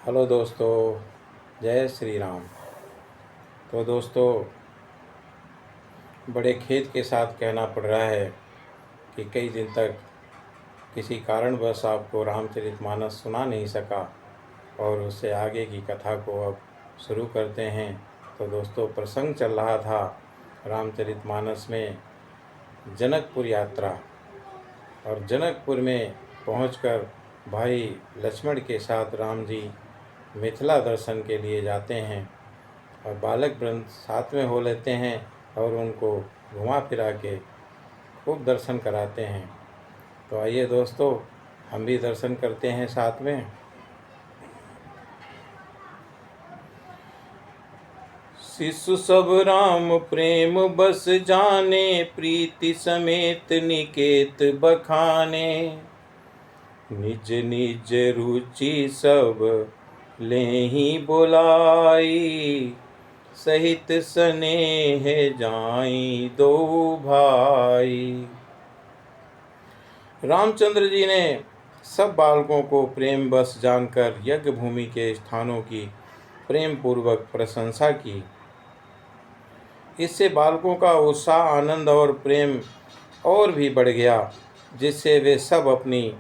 Hello दोस्तों, जय श्री राम। तो दोस्तों, बड़े खेद के साथ कहना पड़ रहा है कि कई दिन तक किसी कारणवश आपको रामचरितमानस सुना नहीं सका और उससे आगे की कथा को अब शुरू करते हैं। तो दोस्तों, प्रसंग चल रहा था रामचरितमानस में जनकपुर यात्रा, और जनकपुर में पहुंचकर भाई लक्ष्मण के साथ राम जी मिथिला दर्शन के लिए जाते हैं और बालक वृंद साथ में हो लेते हैं और उनको घुमा फिरा के खूब दर्शन कराते हैं। तो आइए दोस्तों, हम भी दर्शन करते हैं साथ में। शिशु सब राम प्रेम बस जाने, प्रीति समेत निकेत बखाने। निज निज रुचि सब लेहि बोलाई, सहित स्नेह जाई दो भाई। रामचंद्र जी ने सब बालकों को प्रेम बस जानकर यज्ञ भूमि के स्थानों की प्रेम पूर्वक प्रशंसा की। इससे बालकों का उत्साह, आनंद और प्रेम और भी बढ़ गया, जिससे वे सब अपनी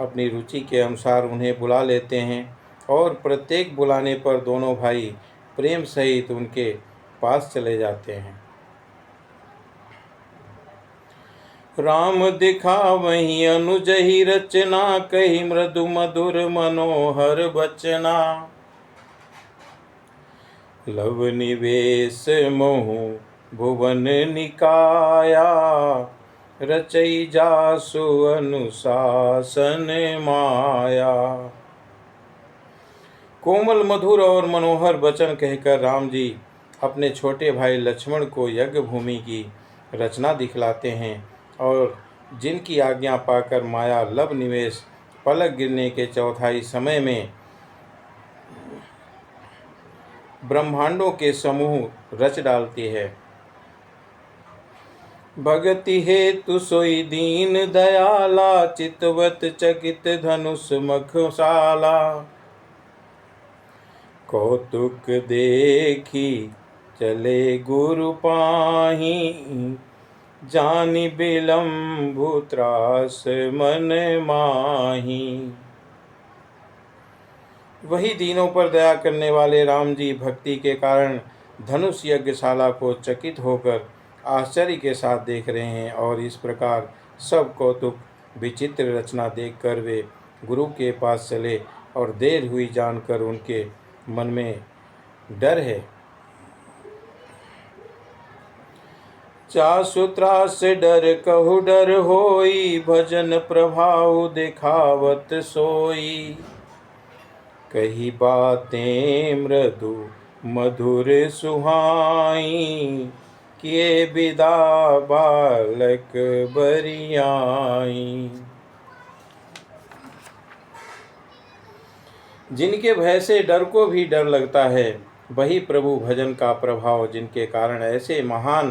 अपनी रुचि के अनुसार उन्हें बुला लेते हैं और प्रत्येक बुलाने पर दोनों भाई प्रेम सहित उनके पास चले जाते हैं। राम दिखावहि अनुजहि रचना, कही मृदु मधुर मनोहर बचना। लव निवेश मोहु भुवन निकाया, रचई जासु अनुशासन माया। कोमल मधुर और मनोहर वचन कहकर राम जी अपने छोटे भाई लक्ष्मण को यज्ञ भूमि की रचना दिखलाते हैं और जिनकी आज्ञा पाकर माया लव निवेश पलक गिरने के चौथाई समय में ब्रह्मांडों के समूह रच डालती है। भगति हेतु सोई दीन दयाला, चितवत चकित धनुष मखशाला। कौतुक देखी चले गुरु पाही, जानि बिलम्बु त्रास मन माही। वही दीनों पर दया करने वाले राम जी भक्ति के कारण धनुष यज्ञशाला को चकित होकर आश्चर्य के साथ देख रहे हैं, और इस प्रकार सब कौतुक विचित्र रचना देखकर वे गुरु के पास चले और देर हुई जानकर उनके मन में डर है। चासु त्रास डर कहु डर होई, भजन प्रभाव दिखावत सोई। कही बातें मृदु मधुर सुहाई, किए विदा बालक बरियाई। जिनके भय से डर को भी डर लगता है, वही प्रभु भजन का प्रभाव, जिनके कारण ऐसे महान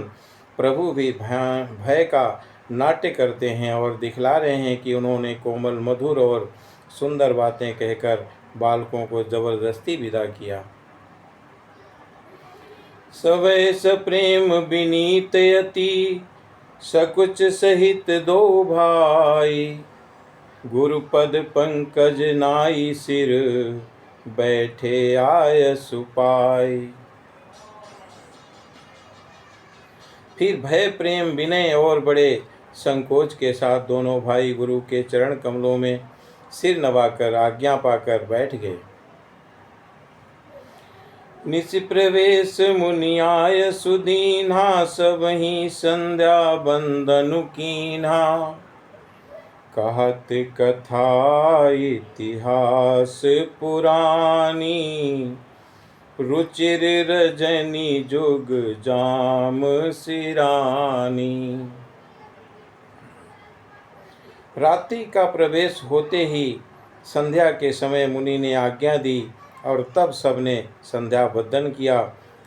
प्रभु भी भय का नाट्य करते हैं और दिखला रहे हैं कि उन्होंने कोमल मधुर और सुंदर बातें कहकर बालकों को जबरदस्ती विदा किया। सवै सप्रेम विनीत यति, सकुच सहित दो भाई। गुरुपद पंकज नाई सिर, बैठे आय सुपाई। फिर भय प्रेम विनय और बड़े संकोच के साथ दोनों भाई गुरु के चरण कमलों में सिर नवाकर आज्ञा पाकर बैठ गए। निशि प्रवेश मुनि आय सुदीन्हा, सबहि संध्या बंदनु कीन्हा। कहत कथा इतिहास पुरानी, रुचिर रजनी जुग जाम सिरानी। रात्रि का प्रवेश होते ही संध्या के समय मुनि ने आज्ञा दी और तब सबने संध्या वंदन किया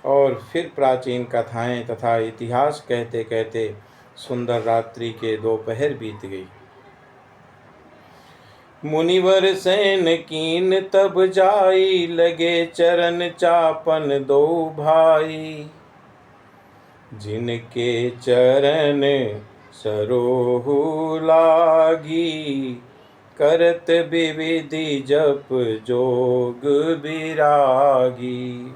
और फिर प्राचीन कथाएं तथा इतिहास कहते कहते सुंदर रात्रि के दोपहर बीत गई। मुनिवर सैन कीन तब जाई, लगे चरण चापन दो भाई। जिनके चरण सरोहु लागी, करत विविधि जप जोग विरागी।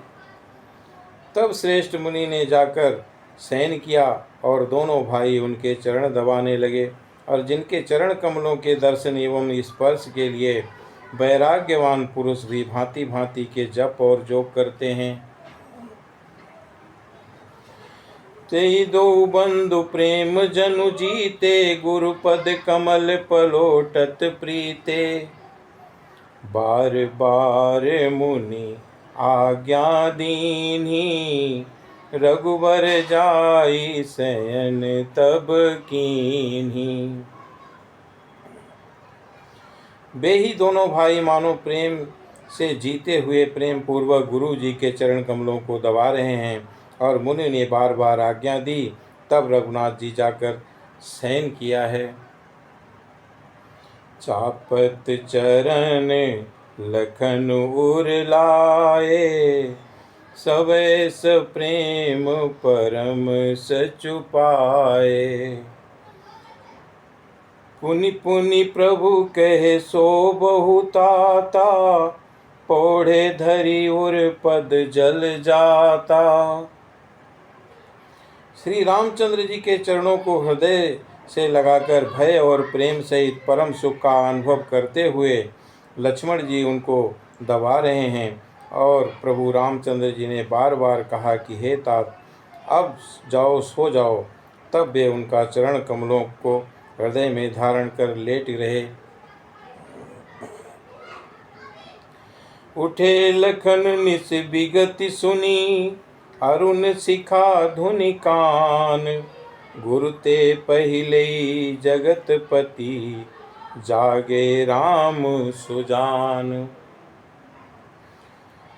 तब श्रेष्ठ मुनि ने जाकर शयन किया और दोनों भाई उनके चरण दबाने लगे, और जिनके चरण कमलों के दर्शन एवं स्पर्श के लिए वैराग्यवान पुरुष भी भांति भांति के जप और जोग करते हैं, तेहि दो बंधु प्रेम जनु जीते, गुरुपद कमल पलोटत प्रीते। बार बार मुनि आज्ञा दीन्ही, रघुबर जाई शयन तब कीन्ही। वे ही दोनों भाई मानो प्रेम से जीते हुए प्रेम पूर्वक गुरु जी के चरण कमलों को दबा रहे हैं, और मुनि ने बार बार आज्ञा दी, तब रघुनाथ जी जाकर शयन किया है। चापत चरण लखन उर लाए, सवैस प्रेम परम सचु पाए। पुनि पुनि प्रभु कहे सो बहुताता, पौढ़े धरी उर पद जल जाता। श्री रामचंद्र जी के चरणों को हृदय से लगाकर भय और प्रेम सहित परम सुख का अनुभव करते हुए लक्ष्मण जी उनको दबा रहे हैं, और प्रभु रामचंद्र जी ने बार बार कहा कि हे तात, अब जाओ, सो जाओ। तब वे उनका चरण कमलों को हृदय में धारण कर लेट रहे। उठे लखन निस विगति सुनी, अरुण शिखा धुनि कान। गुरु ते पहिले जगतपति, जागे राम सुजान।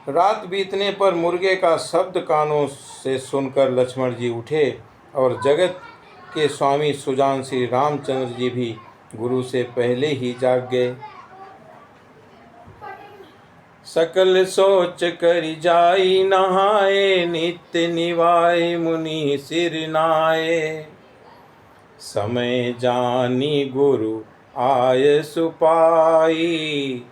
रात बीतने पर मुर्गे का शब्द कानों से सुनकर लक्ष्मण जी उठे, और जगत के स्वामी सुजान श्री रामचंद्र जी भी गुरु से पहले ही जाग गए। सकल सोच करि जाई नहाए, नित्य निवाय मुनि सिर नाए। समय जानी गुरु आय सुपाई,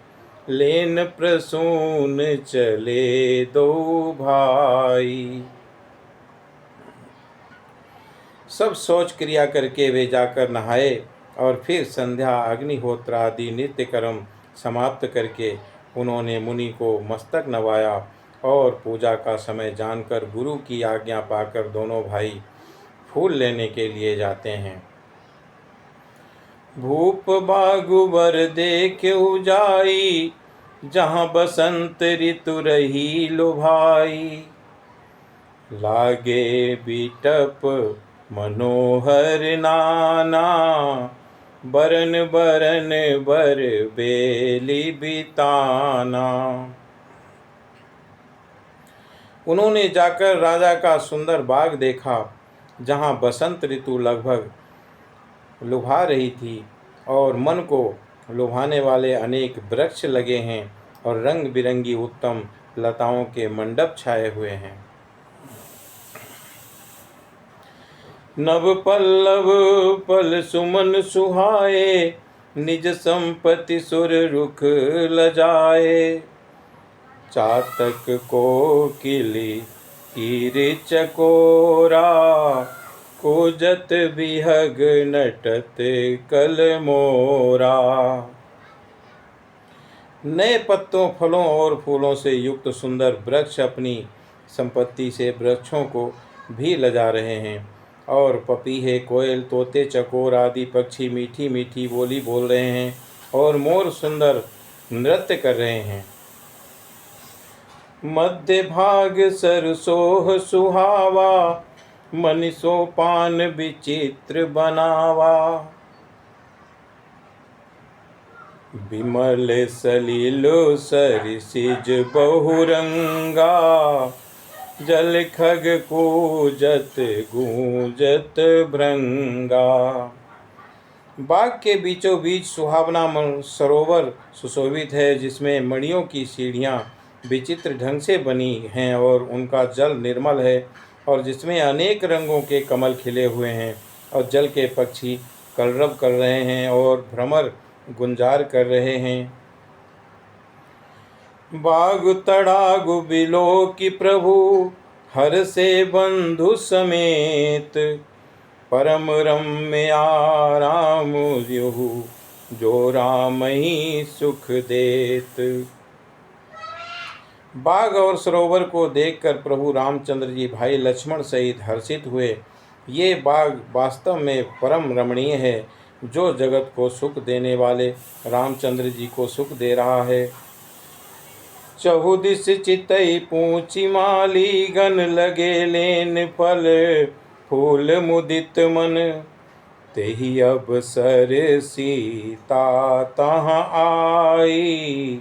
लेन प्रसून चले दो भाई। सब सोच क्रिया करके वे जाकर नहाए, और फिर संध्या अग्निहोत्र आदि नित्य कर्म समाप्त करके उन्होंने मुनि को मस्तक नवाया, और पूजा का समय जानकर गुरु की आज्ञा पाकर दोनों भाई फूल लेने के लिए जाते हैं। भूप बागुबर देख्यु जाई, जहाँ बसंत ऋतु रही लुभाई। लागे बिटप मनोहर नाना, बरन बरन बर बेली बिताना। उन्होंने जाकर राजा का सुंदर बाग देखा, जहाँ बसंत ऋतु लगभग लुभा रही थी, और मन को लुभाने वाले अनेक वृक्ष लगे हैं, और रंग बिरंगी उत्तम लताओं के मंडप छाए हुए हैं। नव पल्लव पल सुमन सुहाए, निज संपत्ति सुर रुख लजाए। चातक को किली कीर चकोरा, कोजत बिहग नटत कल मोरा। नए पत्तों, फलों और फूलों से युक्त सुंदर वृक्ष अपनी संपत्ति से वृक्षों को भी लजा रहे हैं, और पपीहे, कोयल, तोते, चकोर आदि पक्षी मीठी मीठी बोली बोल रहे हैं, और मोर सुंदर नृत्य कर रहे हैं। मध्य भाग सरसोह सुहावा, मनीषो पान विचित्र बनावा। विमल सलीलो सरिसिज बहुरंगा, जल खग कूजत गूंजत भृंगा। बाग के बीचों बीच सुहावना सरोवर सुशोभित है, जिसमें मणियों की सीढ़ियाँ विचित्र ढंग से बनी हैं और उनका जल निर्मल है, और जिसमें अनेक रंगों के कमल खिले हुए हैं, और जल के पक्षी कलरव कर रहे हैं और भ्रमर गुंजार कर रहे हैं। बाग तड़ागु बिलो की प्रभु, हर से बंधु समेत, परम रम्य आराम युहु, जो राम ही सुख देत। बाग और सरोवर को देखकर प्रभु रामचंद्र जी भाई लक्ष्मण सहित हर्षित हुए। ये बाग वास्तव में परम रमणीय है, जो जगत को सुख देने वाले रामचंद्र जी को सुख दे रहा है। चहुदिस चितई पूछी माली, गन लगे लेन फल फूल मुदित मन, तेहि अवसर सीता तहाँ आई,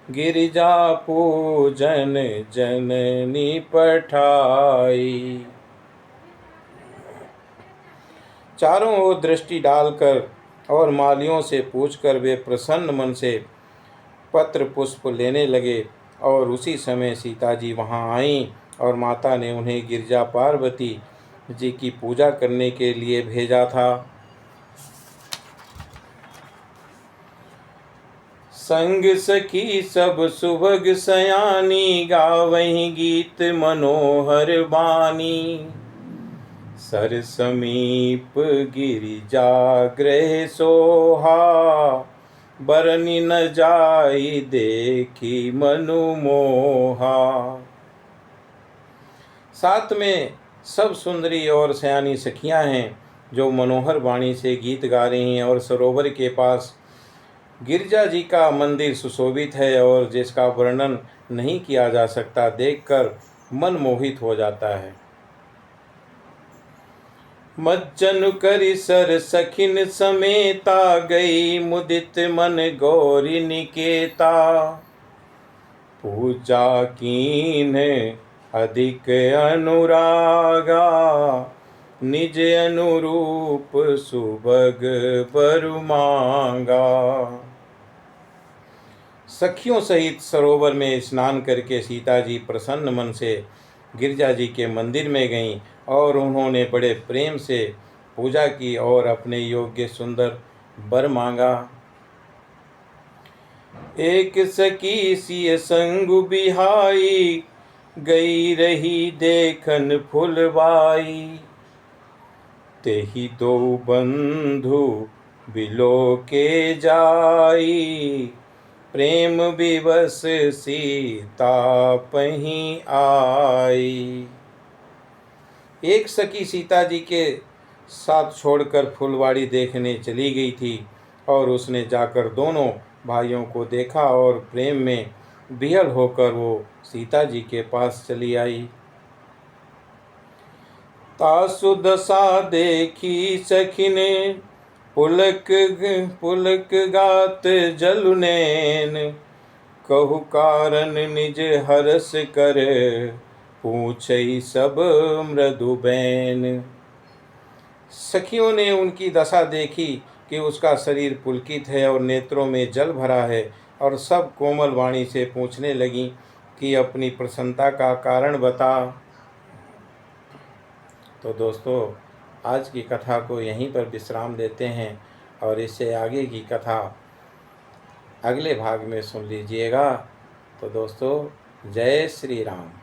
गिरिजा पूजन जननी पठाई। चारों ओर दृष्टि डालकर और मालियों से पूछकर वे प्रसन्न मन से पत्र पुष्प लेने लगे, और उसी समय सीता जी वहाँ आईं और माता ने उन्हें गिरजा पार्वती जी की पूजा करने के लिए भेजा था। संग सखी सब सुभग सयानी, गावहीं गीत मनोहर बानी, सर समीप गिरिजा गृह सोहा, बरनी न जाई देखी मनु मोहा। साथ में सब सुंदरी और सयानी सखियां हैं, जो मनोहर वाणी से गीत गा रही हैं, और सरोवर के पास गिरजा जी का मंदिर सुशोभित है, और जिसका वर्णन नहीं किया जा सकता, देखकर मन मोहित हो जाता है। मज्जन करि सर सखिन समेता, गई मुदित मन गौरी निकेता, पूजा कीन अधिक अनुरागा, निज अनुरूप सुभग बरु मांगा। सखियों सहित सरोवर में स्नान करके सीता जी प्रसन्न मन से गिरजा जी के मंदिर में गईं, और उन्होंने बड़े प्रेम से पूजा की और अपने योग्य सुंदर वर मांगा। एक सखी सिय संगु बिहाई, गई रही देखन फुलवाई, तेहि दो बंधु बिलो के जाई, प्रेम विवश सीता पहीं आई। एक सखी सीता जी के साथ छोड़कर फुलवाड़ी देखने चली गई थी, और उसने जाकर दोनों भाइयों को देखा और प्रेम में विहल होकर वो सीता जी के पास चली आई। तासु दशा देखी सखिने, पुलक पुलक गात जलुनैन, कहु कारण निज हरस कर, पूछई सब मृदु बैन। सखियों ने उनकी दशा देखी कि उसका शरीर पुलकित है और नेत्रों में जल भरा है, और सब कोमल वाणी से पूछने लगी कि अपनी प्रसन्नता का कारण बता। तो दोस्तों, आज की कथा को यहीं पर विश्राम देते हैं, और इससे आगे की कथा अगले भाग में सुन लीजिएगा। तो दोस्तों, जय श्री राम।